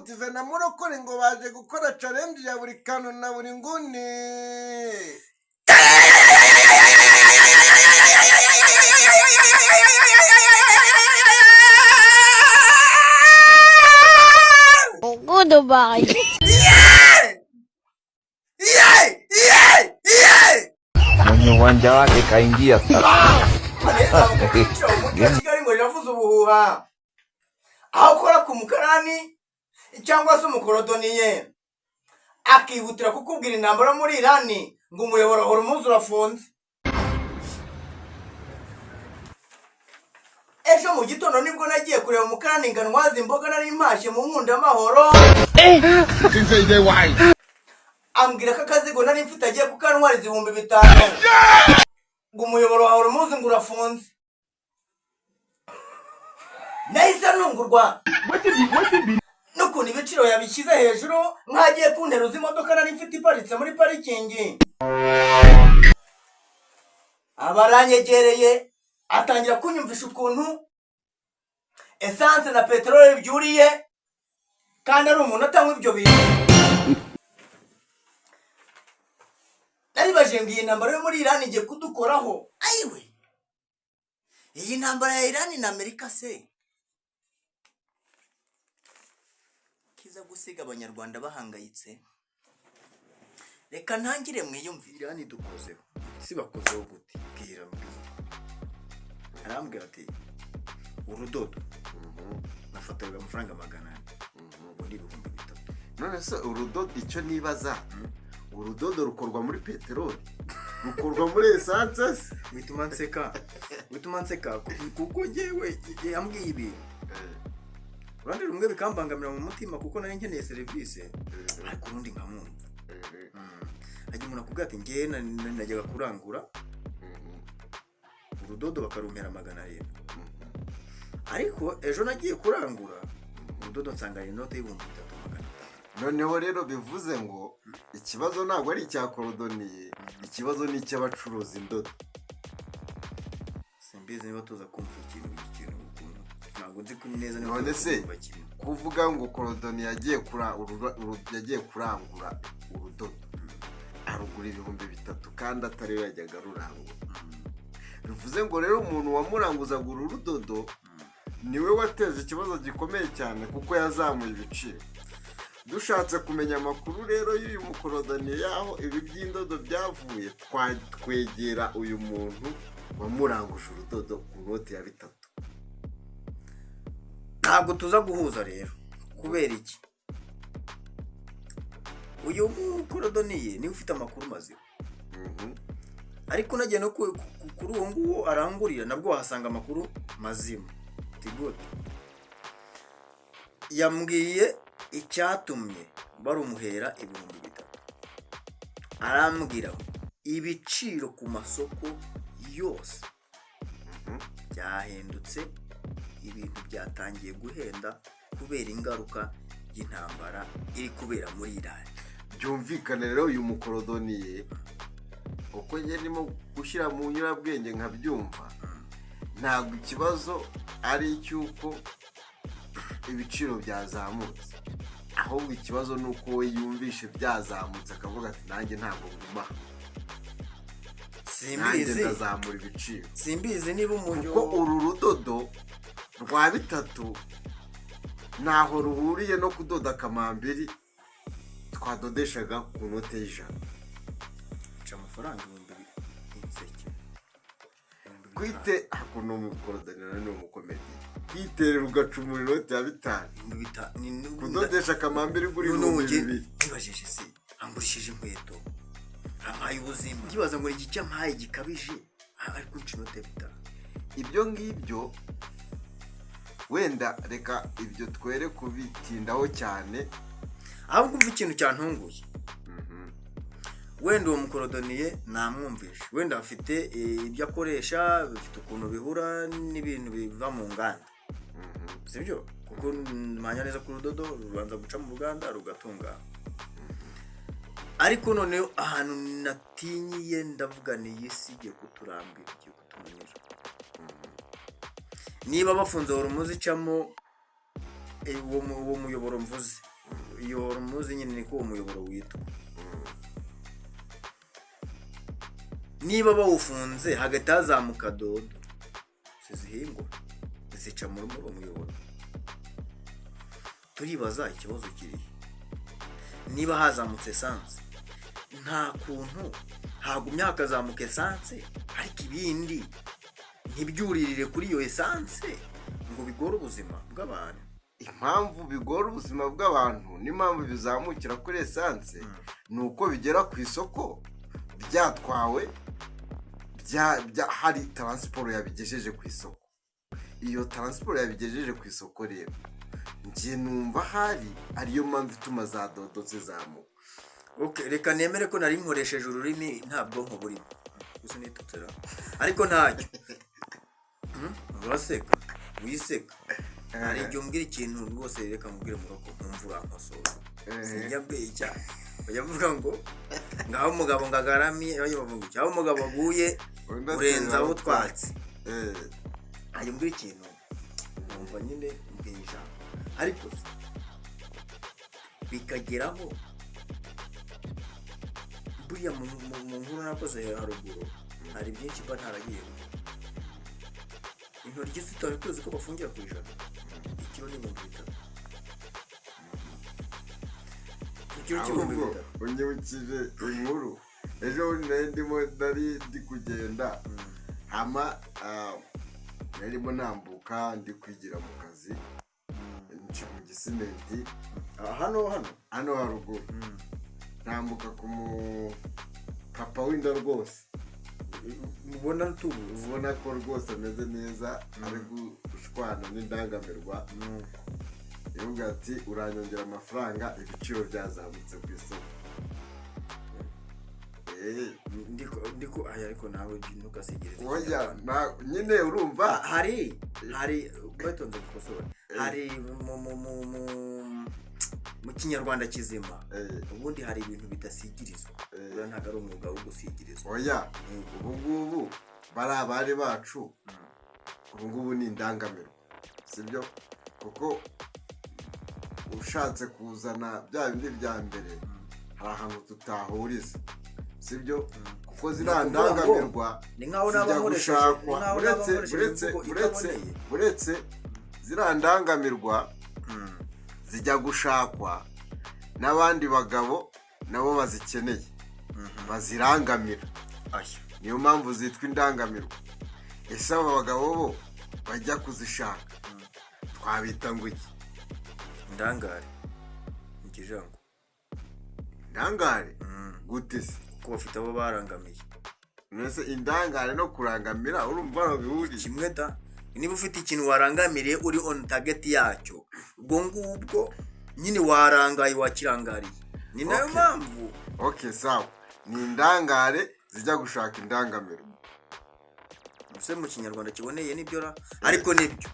Motive na Murokore ngo baje gukora challenge ya buri kantu na buri nguni. Goodbye. Mwenye uwanja wake kaingia sasa. Kigali ngo yavuze ubuhuha aho ukora ku mukarani cyangwa se umukorodoniye akihutira kukubwira intambara muri Irani ngo umuyoboro Hormuz urafunze. Ejo mu gitondo nibwo nagiye kureba umukarani nganwaza imboga nari mpashye mu nkunda amahoro. Ambwira ko akazigo nari mfite agiye kukantwariza 5,000 ngo umuyoboro wa Hormuz ngo urafunze. Nahise ntungurwa n'ukuntu ibiciro yabishyize hejuru nkagiye kunteruza imodoka nari mfite iparitse muri parikingi. Abaranyegereye atangira kunyumvisha ukuntu essence na peteroli byuriye kandi ari umuntu atanywa ibyo bintu. Nari bajengiye intambara yo muri Irani igiye kudukoraho. Ayiwe, iyi ntambara ya Irani na Amerika se kiza gusiga abanyarwanda bahangayitse. Reka ntangire mwiyumvire. Irani dukozeho si bakozeho gute? Bwira arambwira ati urudodo nafataga amafaranga 400 ubundi 3,000. None se urudodo icyo nibaza urudodo rukorwa muri peteroli rukorwa muri essence. Bituma nseka kuko ngewe yambwiye ibi urandi rumwe bikambangamira mu mutima kuko nari nkeneye service ariko urundi nkamwumva. Ajye umuntu akubwira ati ngewe najyaga kurangura urudodo bakarumpera 700 ariko ejo nagiye kurangura urudodo nsanga ari inote y'ibihumbi 3,500. Noneho rero bivuze ngo ikibazo ntabwo ari icya korodoniye, ikibazo ni icy'abacuruza indodo. Simbizi niba tuza kumva ikintu ntabwo nzi neza niba none se kuvuga ngo korodoni yagiye kurangura urudodo arugura 3,000 kandi atari we yajyaga rurangura. Bivuze ngo rero umuntu wamuranguzaga uru rudodo niwe wateje ikibazo gikomeye cyane kuko yazamuye ibiciro. Dushatse kumenya amakuru rero y'uyu mukorodoniye yaho ibi by'indodo byavuye, twegera uyu muntu wamuranguje urudodo ku note ya 3. Ntabwo tuza guhuza rero kubera iki? Uyu mukorodoniye niwe ufite amakuru mazima. Ariko nagiye no kuri uwo nguwo arangurira nabwo wahasanga amakuru mazima. Tigote yambwiye icyatumye barumuhera 3,000. Arambwira ibiciro ku masoko yose byahindutse, ibintu byatangiye guhenda kubera ingaruka y'intambara iri kubera muri Irani. Byumvikane rero uyu mukorodoniye uko nyirimo gushyira mu nyurabwenge nkabyumva, ntabwo ikibazo ari icyuko ibiciro byazamutse, ahubwo ikibazo ni uko we yumvishe byazamutse akavuga ati nanjye ntabwo nguma, nanjye ndazamura ibiciro. Simbizi niba umuntu kuko uru rudodo rwa 3 ntaho ruhuriye no kudoda kamambiri twadodeshaga ku note y'100. Amafaranga 2,000 kwite hakuno mu korodonera no mukomedi kwiterera ugacumura inote ya 5 kudodesha kamambiri guri 2,000. Nibajije se amburishije inkweto amaye ubuzima kibaza ngo iki cyamaye gikabije ariko inote 5. Ibyo ngibyo wenda reka ibyo twere kubitindaho cyane, ahubwo umva ikintu cyantunguye. Wenda uwo mukorodoniye namwumvishe, wenda afite ibyo akoresha bifite ukuntu bihura n'ibintu biva mu nganda, sibyo? Kuko manya neza ku rudodo rubanza guca mu ruganda rugatungana. Ariko none ahantu natinyiye ndavuga ni yisi igiye kuturambira, igiye kutumenyera. Niba bafunze Hormuz icamo uwo muyoboro mvuze iyo hormoze nyine niko uwo muyoboro witwa. Niba bawufunze hagati hazamuka dodo zizihingwa zica muri uwo muyoboro, turibaza ikibazo kiri niba hazamutse esanse nta kuntu hagumya hakazamuka esanse ariko ibindi ntibyuririre kuri iyo esanse ngo bigore ubuzima bw'abantu. Impamvu bigora ubuzima bw'abantu n'impamvu bizamukira kuri esanse ni uko bigera ku isoko byatwawe hari taransiporo yabigejeje ku isoko. Iyo taransiporo yabigejeje ku isoko rero njye numva hari ariyo mpamvu ituma za dodo zizamuka. Okay, reka nemere ko nari nkoresheje ururimi nta bwonko burimo gusa nitutera ariko ntacyo. Uraseka wiseka hari igihe umbwira ikintu rwose reka mubwire muroko nkumva urankosora sinjya mbeye cyane bajya bavuga ngo ngaho umugabo ngagaramye bavuga cyangwa umugabo aguye urenza abo twatsi ajya mbwira ikintu numva nyine mbwija ariko bikageraho buriya mu nkuru nakoze haruguru hari byinshi mba ntaragiye. Intoryi zitari tuzi ko bafungira ku ijana ikiro ni 300. Ikiro cy'ibihumbi 3. Unyibukije inkuru ejo nari ndi kugenda hama narimo nambuka ndi kwigira mu kazi nca mu gisimenti hano haruguru nambuka ku papa w'inda rwose ubona ko rwose ameze neza ari gushwana n'indangamirwa yavuga ati uranyongera amafaranga ibiciro byazamutse ku isoko. ndiko ariko nawe ntukasegereze oya nyine urumva hari batonze gukosora hari mu kinyarwanda kizima ubundi hari ibintu bidasigirizwa ura ntago ari umwuga wo gusigirizwa. Oya ubu bari abari bacu ubu ni indangamirwa sibyo kuko ushatse kuzana bya bindi bya mbere hari ahantu tutahuriza sibyo kuko zirandangamirwa zijya gushakwa uretse zirandangamirwa zijya gushakwa n'abandi bagabo nabo bazikeneye bazirangamira niyo mpamvu zitwa indangamirwa. Ese aba bagabo bo bajya kuzishaka twabita ngo iki? Indangare ikijango indangare gute se ko bafite abo barangamiye nese indangare no kurangamira urumva bihuri kimwe da. Niba ufite ikintu warangamiriye uri on target yacyo ubwo ngubwo nyine warangaye wakirangariye ni nayo mpamvu. Okay sawa ni indangare zijya gushaka indangamiro use mu kinyarwanda kiboneye nibyo ra ariko nibyo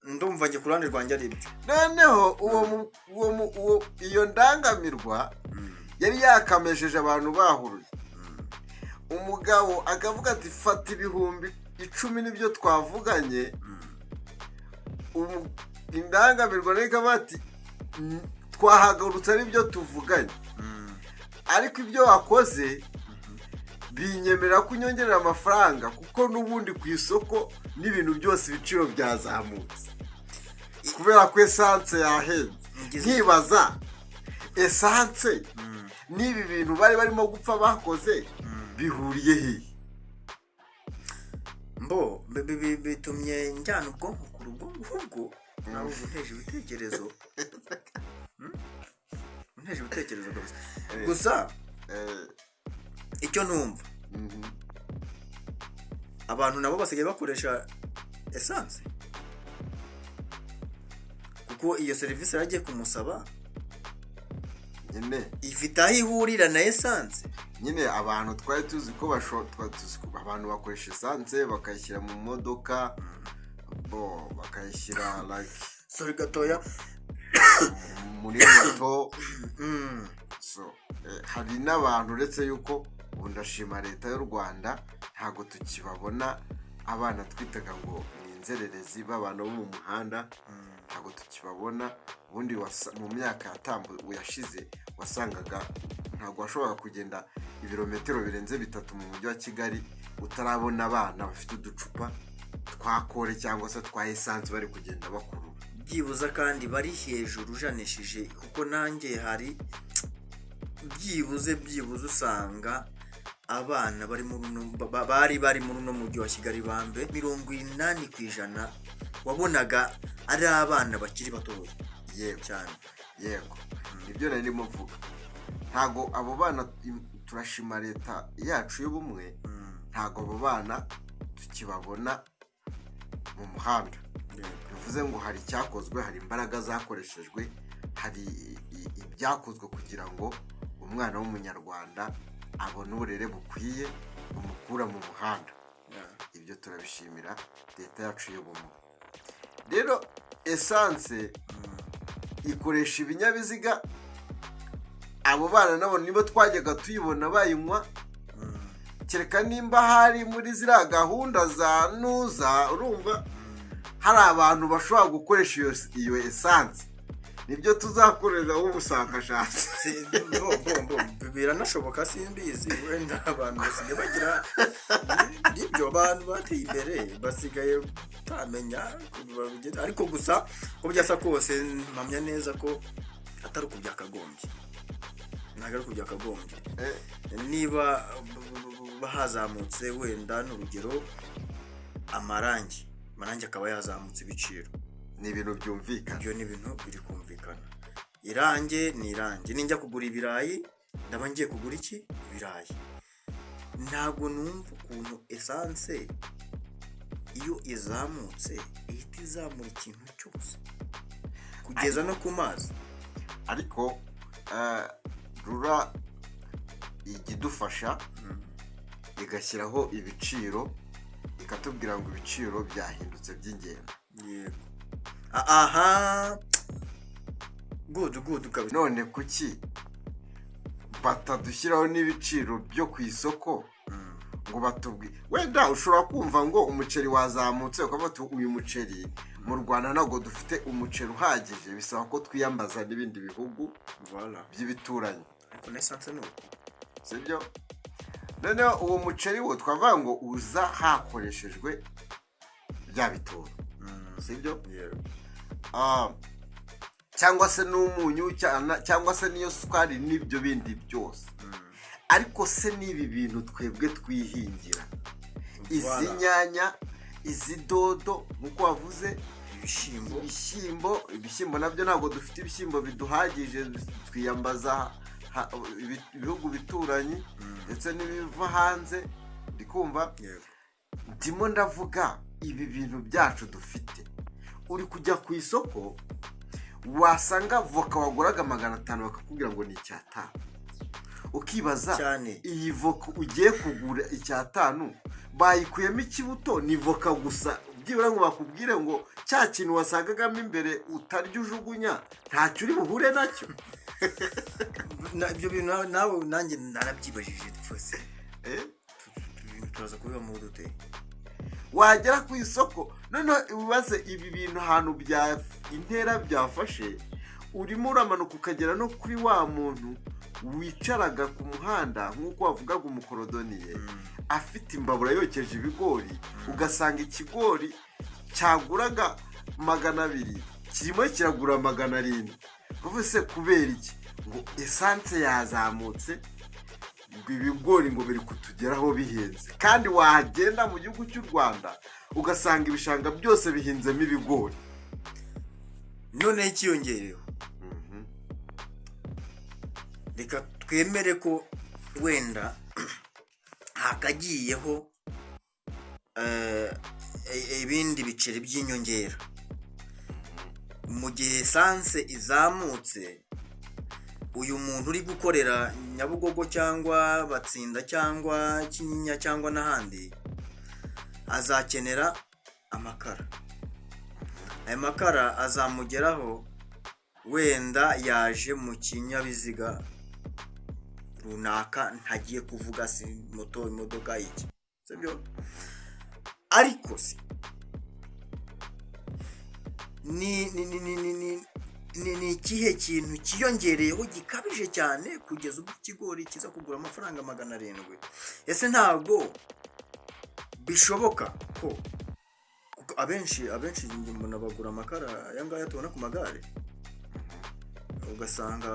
ndumva nge kurande rwanjye ari byo. Noneho uwo iyo ndangamirwa yari yakamejeje abantu bahuruye umugabo akavuga ati fata ibihumbi 10 nibyo twavuganye indangamirwa reka bati twahagurutse ari byo tuvuganye ariko ibyo wakoze binyemerera kunyongerera amafaranga kuko n'ubundi ku isoko n'ibintu byose ibiciro byazamutse kubera ko esanse yahenze. Nkibaza esanse n'ibi bintu bari barimo gupfa bakoze bihuriye he? Mbo bitumye njyana ubwonko ku rubwongo nawe ubuteje ibitekerezo unteje ibitekerezo gusa icyo ntumva abantu nabo basigaye bakoresha esanse kuko iyo serivisi yagiye kumusaba nyine ifite aho ihurira na esanse. Nyine abantu twari tuzi ko abantu bakoresha esanse bakayishyira mu modoka bakayishyira like sorry gatoya muri moto so hari n'abantu uretse yuko ubu ndashima leta y'u Rwanda ntago tukibabona abana twitaga ngo ni inzererezi b'abantu bo mu muhanda ntabwo tukibabona. Ubundi mu myaka yashize wasangaga ntabwo washoboraga kugenda ibirometero birenze 3 mu mujyi wa Kigali utarabona abana bafite uducupa twa kore cyangwa se twa essence bari kugenda bakurura. Byibuza kandi bari hejuru ujanishije, kuko nanjye hari byibuze usanga abana bari muri uno mujyi wa Kigali bambe 80% wabonaga ari abana bakiri batoya. Yego cyane, yego nibyo nari ndimo mvuga. Ntago abo bana turashima leta yacu y'ubumwe, ntago abo bana tukibabona mu muhanda. Bivuze ngo hari cyakozwe, hari imbaraga zakoreshejwe, hari ibyakozwe kugira ngo umwana w'umunyarwanda abone uburere bukwiye bumukura mu muhanda. Ibyo turabishimira leta yacu y'ubumwe. Rero essence ikoresha ibinyabiziga, abo bana nabo nibo twajyaga tuyibona bayinywa, kereka nimba hari muri ziriya gahunda za nuza, urumva hari abantu bashobora gukoresha iyo essence. Nibyo tuzakorera ubushakashatsi. Biranashoboka, simbizi, wenda abantu basigaye bagira nibyo, abantu bateye imbere basigaye tamenya, ariko gusa ko byasa kose mpamya neza ko atari uko byakagombye. Ntabwo ari uko byakagombye. Niba bahazamutse wenda n'urugero amarangi akaba yazamutse ibiciro, ni ibintu byumvikana. Ibyo ni ibintu biri kumvikana. Irange ni irange, ninjya kugura ibirayi ndaba ngiye kugura iki? Ibirayi. Ntabwo numva ukuntu essence iyo izamutse ihita izamura ikintu cyose kugeza no ku mazi. Ariko rura igidufasha igashyiraho ibiciro, ikatubwira ngo ibiciro byahindutse by'ingendo. Yego. Aha, good kabisa. None kuki batadushyiraho n'ibiciro byo ku isoko ngo batubwi? Wenda ushobora kumva ngo umuceri wazamutse, ukavuga uyu muceri mu Rwanda ntabwo dufite umuceri uhagije, bisaba ko twiyambaza n'ibindi bihugu by'ibituranyi. Ariko n'essence ni uko, sibyo? Noneho uwo muceri wo twavuga ngo uza hakoreshejwe bya bitoro, sibyo? Cyangwa se n'umunyu cyangwa se niyo sukari n'ibyo bindi byose. Ariko se n'ibi bintu twebwe twihingira, izi nyanya, izi dodo nk'uko wavuze, ibishyimbo nabyo ntabwo dufite ibishyimbo biduhagije, twiyambaza ibihugu bituranyi ndetse n'ibiva hanze. Ndikumva ndimo ndavuga ibi bintu byacu dufite. Uri kujya ku isoko wasanga voka waguraga 500 bakakubwira ngo ni 5, ukibaza iyi voka ugiye kugura 5 bayikuyemo ikibuto, ni voka gusa, byibura ngo bakubwire ngo cya kintu wasangagamo imbere utarya ujugunya ntacyo uri buhure nacyo. Ibyo bintu nawe nanjye narabyibajije twese. Turaza kubiba mu dute. Wagera ku isoko noneho ubibaze ibi bintu ahantu bya intera byafashe, urimo uramanuka ukagera no kuri wa muntu wicaraga ku muhanda nk'uko wavugaga umukorodoniye, afite imbabura yokeje ibigori, ugasanga ikigori cyaguraga 200 kirimo kiragura 700. Uvuze kubera iki? Ngo essence yazamutse, ngo ibigori ngo biri kutugeraho bihenze. Kandi wagenda mu gihugu cy'u Rwanda ugasanga ibishanga byose bihinzemo ibigori. None ikiyongereho, reka twemere ko wenda hakagiyeho ibindi biceri by'inyongera. Mu gihe essence izamutse, uyu muntu uri gukorera Nyabugogo cyangwa Batsinda cyangwa Kinyinya cyangwa n'ahandi azakenera amakara. Aya makara azamugeraho wenda yaje mu kinyabiziga runaka, ntagiye kuvuga si moto, imodoka iki, sibyo? Ariko si ni ikihe kintu kiyongereyeho gikabije cyane kugeza ubwo ikigori kiza kugura amafaranga 700? Ese ntabwo bishoboka ko kuko abenshi mbona bagura amakara aya ngaya tubona ku magare, ugasanga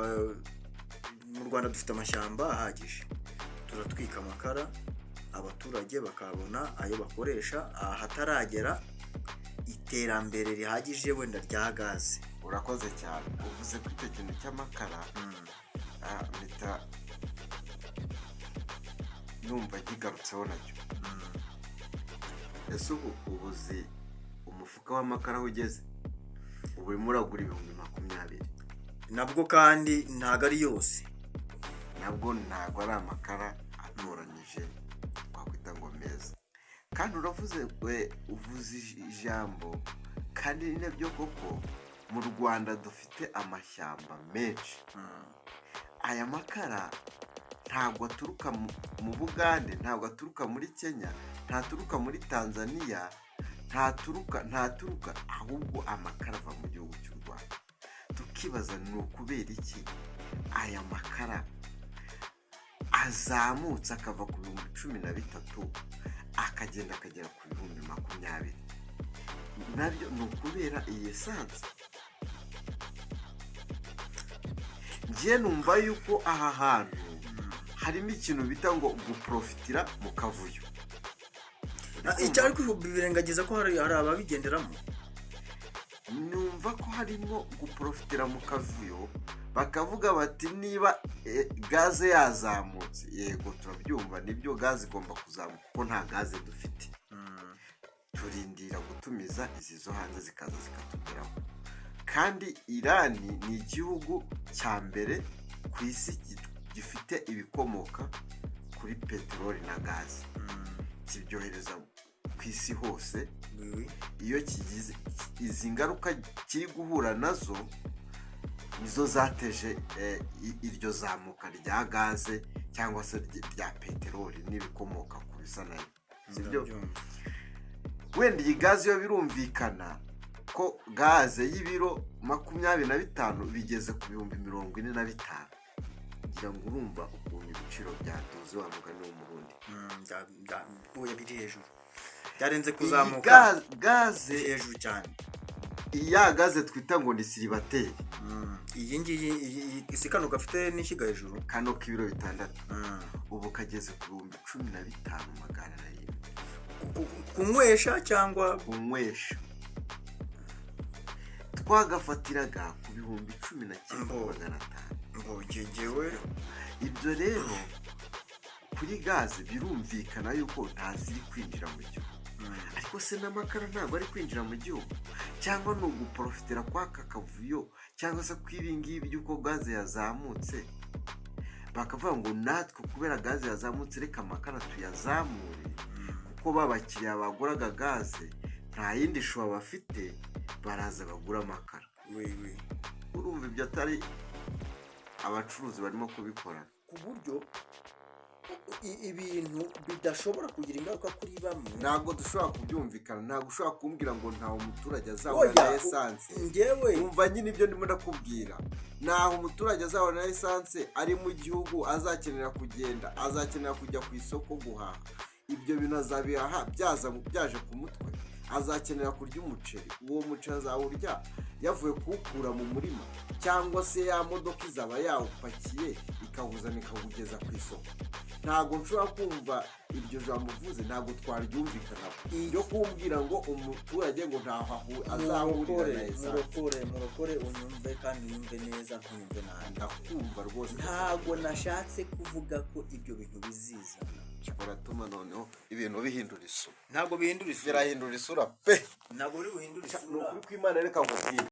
mu Rwanda dufite amashyamba ahagije, turatwika amakara abaturage bakabona ayo bakoresha ahataragera iterambere rihagije wenda rya gaze. urakoze cyane uvuze ko icyo kintu cy'amakara mpita numva kigarutseho nacyo. ese ubuzi umufuka w'amakara aho ugeze ubu urimo uragura 20,000. Nabwo kandi ntago ari yose, ntabwo ari amakara atoranyije twakwita ngo meza. kandi uvuze ijambo kandi ni nabyo koko mu Rwanda dufite amashyamba menshi. aya makara ntabwo aturuka mu Bugande, ntabwo aturuka muri Kenya, ntaturuka muri Tanzania, ntaturuka ahubwo amakara ava mu gihugu cy'u Rwanda. tukibaza ni ukubera iki aya makara azamutse akava ku 13,000 akagenda akagera ku 20,000. nabyo ni ukubera iyi esanse. ngiye numva yuko aha hantu harimo ikintu bita ngo guprofitira mu kavuyo. icyari birengagiza ko hari ababigenderamo. numva ko harimo guprofitira mu kavuyo, bakavuga bati niba gaze yazamutse, yego turabyumva, nibyo gaze igomba kuzamuka kuko nta gaze dufite. turindira gutumiza izi zo hanze zikaza zikatugeraho. kandi Irani ni igihugu cya mbere ku isi gifite ibikomoka kuri peteroli na gaze, kibyohereza ku isi hose. iyo kigize izi ngaruka kiri guhura nazo nizo zateje iryo zamuka rya gaze cyangwa se rya peteroli n'ibikomoka ku bisa nayo. sibyo? wenda iyi gaze yo birumvikana ko gaze y'ibiro 25 bigeze ku 45,000. ngira ngo urumva ukuntu ibiciro byaduze wa mugani w'umurundi. Oya biri hejuru, byarenze kuzamuka gaze hejuru cyane. iya gaze twita ngo ni silibateri. iyi ngiyi isi kano gafite n'ishyiga hejuru, kano k'ibiro 6 ubu kageze ku 15,700 kunywesha cyangwa kunywesha. twagafatiraga ku 19,500. mbogegewe. ibyo rero kuri gaze birumvikana yuko ntaziri kwinjira mu gihugu. ariko se n'amakara ntabwo ari kwinjira mu gihugu, cyangwa ni uguprofitira kw'aka kavuyo, cyangwa se kw'ibingibi by'uko gaze yazamutse bakavuga ngo natwe kubera gaze yazamutse reka amakara tuyazamure, kuko babakiriya baguraga gaze nta yindi shuwa bafite, baraza bagura amakara. urumva ibyo atari abacuruzi barimo kubikora ku buryo ibintu bidashobora kugira ingaruka kuri bamwe. ntabwo dushobora kubyumvikana, ntabwo ushobora kumbwira ngo ntawe umuturage azabona esanse. umva nyine ibyo ndimo ndakubwira, naho umuturage azabona esanse ari mu gihugu, azakenera kugenda, azakenera kujya ku isoko guhaha. ibyo bintu azabihaha byaje ku mutwe. azakenera kurya umuceri, uwo muceri azawurya yavuye kuwukura mu murima, cyangwa se ya modoka izaba yawupakiye ikawuzana ikawugeza ku isoko. ntabwo nshobora kumva iryo jambo uvuze, ntabwo twaryumvikanaho yo kumbwira ngo umuturage ngo ntaho azahurira na esanse. murokore unyumve kandi unyumve neza, ntunyumve nabi. ndakumva rwose. ntabwo nashatse kuvuga ko ibyo bintu bizizana, kiratuma noneho ibintu bihindura isura. ntabwo bihindura isura, birahindura isura pe. ntabwo biri buhindura isura. ni ukuri kw'Imana reka nkubwire.